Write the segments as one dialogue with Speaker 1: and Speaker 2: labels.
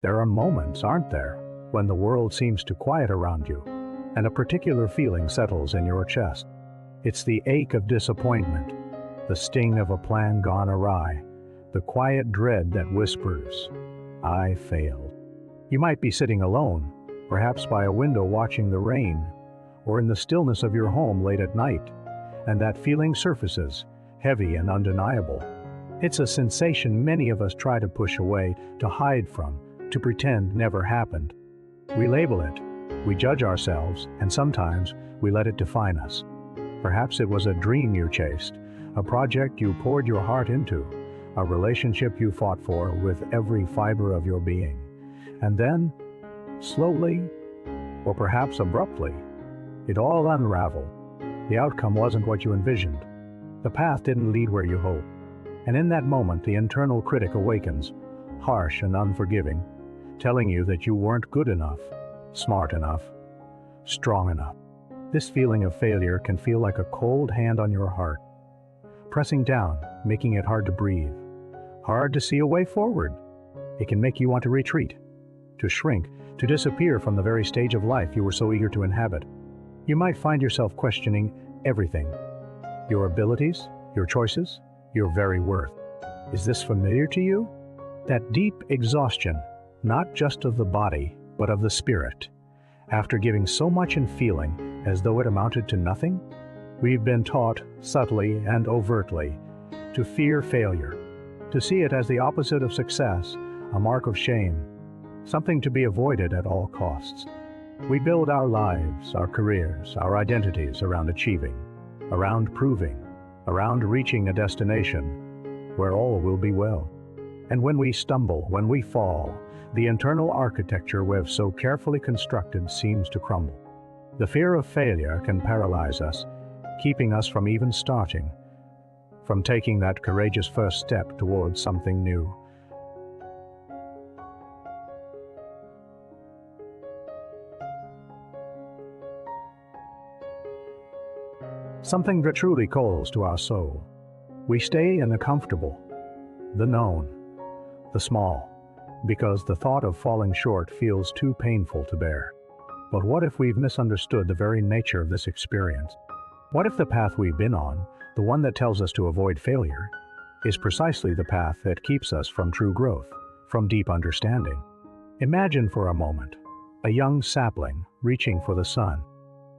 Speaker 1: There are moments, aren't there, when the world seems to quiet around you, and a particular feeling settles in your chest. It's the ache of disappointment, the sting of a plan gone awry, the quiet dread that whispers, "I failed." You might be sitting alone, perhaps by a window watching the rain, or in the stillness of your home late at night, and that feeling surfaces, heavy and undeniable. It's a sensation many of us try to push away, to hide from, to pretend never happened. We label it, we judge ourselves, and sometimes we let it define us. Perhaps it was a dream you chased, a project you poured your heart into, a relationship you fought for with every fiber of your being. And then, slowly, or perhaps abruptly, it all unraveled. The outcome wasn't what you envisioned. The path didn't lead where you hoped. And in that moment, the internal critic awakens, harsh and unforgiving, telling you that you weren't good enough, smart enough, strong enough. This feeling of failure can feel like a cold hand on your heart, pressing down, making it hard to breathe, hard to see a way forward. It can make you want to retreat, to shrink, to disappear from the very stage of life you were so eager to inhabit. You might find yourself questioning everything, your abilities, your choices, your very worth. Is this familiar to you? That deep exhaustion, not just of the body, but of the spirit. After giving so much and feeling as though it amounted to nothing, we've been taught, subtly and overtly, to fear failure, to see it as the opposite of success, a mark of shame, something to be avoided at all costs. We build our lives, our careers, our identities around achieving, around proving, around reaching a destination where all will be well. And when we stumble, when we fall, the internal architecture we've so carefully constructed seems to crumble. The fear of failure can paralyze us, keeping us from even starting, from taking that courageous first step towards something new. Something that truly calls to our soul. We stay in the comfortable, the known, the small, because the thought of falling short feels too painful to bear. But what if we've misunderstood the very nature of this experience? What if the path we've been on, the one that tells us to avoid failure, is precisely the path that keeps us from true growth, from deep understanding? Imagine for a moment a young sapling reaching for the sun.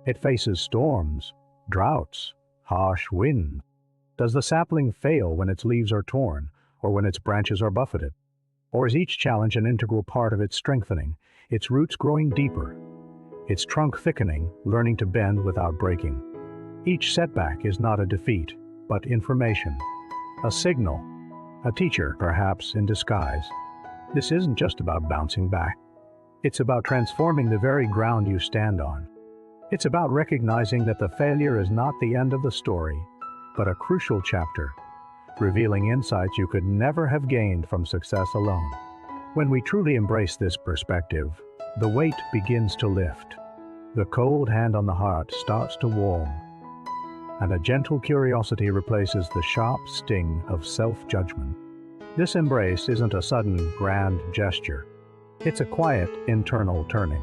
Speaker 1: It faces storms, droughts, harsh wind. Does the sapling fail when its leaves are torn, or when its branches are buffeted? Or is each challenge an integral part of its strengthening, its roots growing deeper, its trunk thickening, learning to bend without breaking? Each setback is not a defeat, but information, a signal, a teacher perhaps in disguise. This isn't just about bouncing back. It's about transforming the very ground you stand on. It's about recognizing that the failure is not the end of the story, but a crucial chapter, revealing insights you could never have gained from success alone. When we truly embrace this perspective, the weight begins to lift. The cold hand on the heart starts to warm, and a gentle curiosity replaces the sharp sting of self-judgment. This embrace isn't a sudden, grand gesture. It's a quiet, internal turning.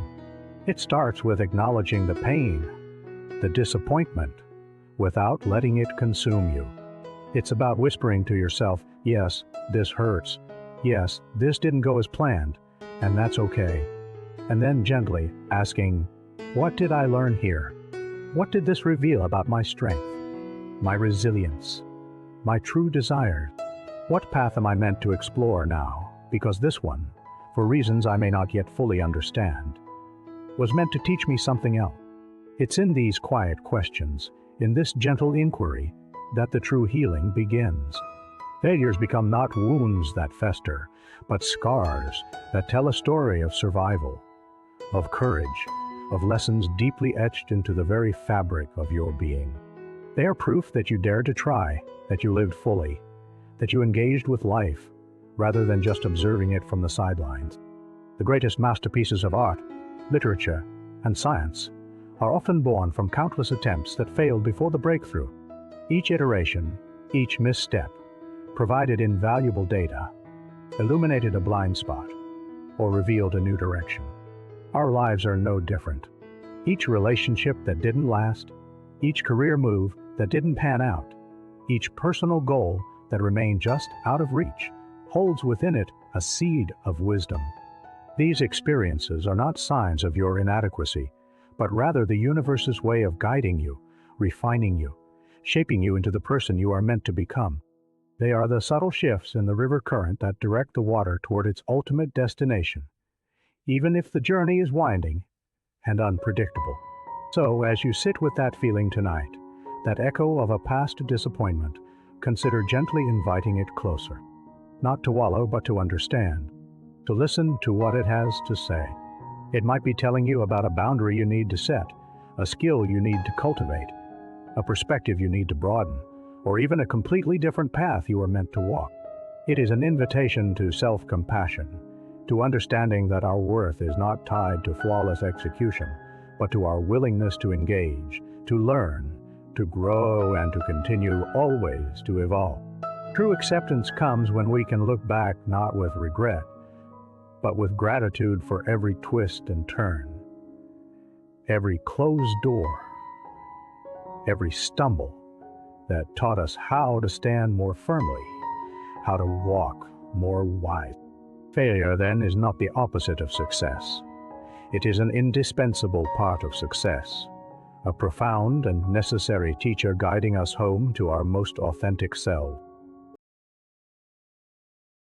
Speaker 1: It starts with acknowledging the pain, the disappointment, without letting it consume you. It's about whispering to yourself, yes, this hurts. Yes, this didn't go as planned, and that's okay. And then gently asking, what did I learn here? What did this reveal about my strength, my resilience, my true desires? What path am I meant to explore now? Because this one, for reasons I may not yet fully understand, was meant to teach me something else. It's in these quiet questions, in this gentle inquiry, that the true healing begins. Failures become not wounds that fester, but scars that tell a story of survival, of courage, of lessons deeply etched into the very fabric of your being. They are proof that you dared to try, that you lived fully, that you engaged with life, rather than just observing it from the sidelines. The greatest masterpieces of art, literature, and science are often born from countless attempts that failed before the breakthrough. Each iteration, each misstep, provided invaluable data, illuminated a blind spot, or revealed a new direction. Our lives are no different. Each relationship that didn't last, each career move that didn't pan out, each personal goal that remained just out of reach, holds within it a seed of wisdom. These experiences are not signs of your inadequacy, but rather the universe's way of guiding you, refining you, shaping you into the person you are meant to become. They are the subtle shifts in the river current that direct the water toward its ultimate destination, even if the journey is winding and unpredictable. So, as you sit with that feeling tonight, that echo of a past disappointment, consider gently inviting it closer. Not to wallow, but to understand, to listen to what it has to say. It might be telling you about a boundary you need to set, a skill you need to cultivate, a perspective you need to broaden, or even a completely different path you are meant to walk. It is an invitation to self-compassion, to understanding that our worth is not tied to flawless execution, but to our willingness to engage, to learn, to grow, and to continue always to evolve. True acceptance comes when we can look back not with regret, but with gratitude for every twist and turn, every closed door, every stumble that taught us how to stand more firmly, how to walk more wise. Failure, then, is not the opposite of success. It is an indispensable part of success, a profound and necessary teacher guiding us home to our most authentic self.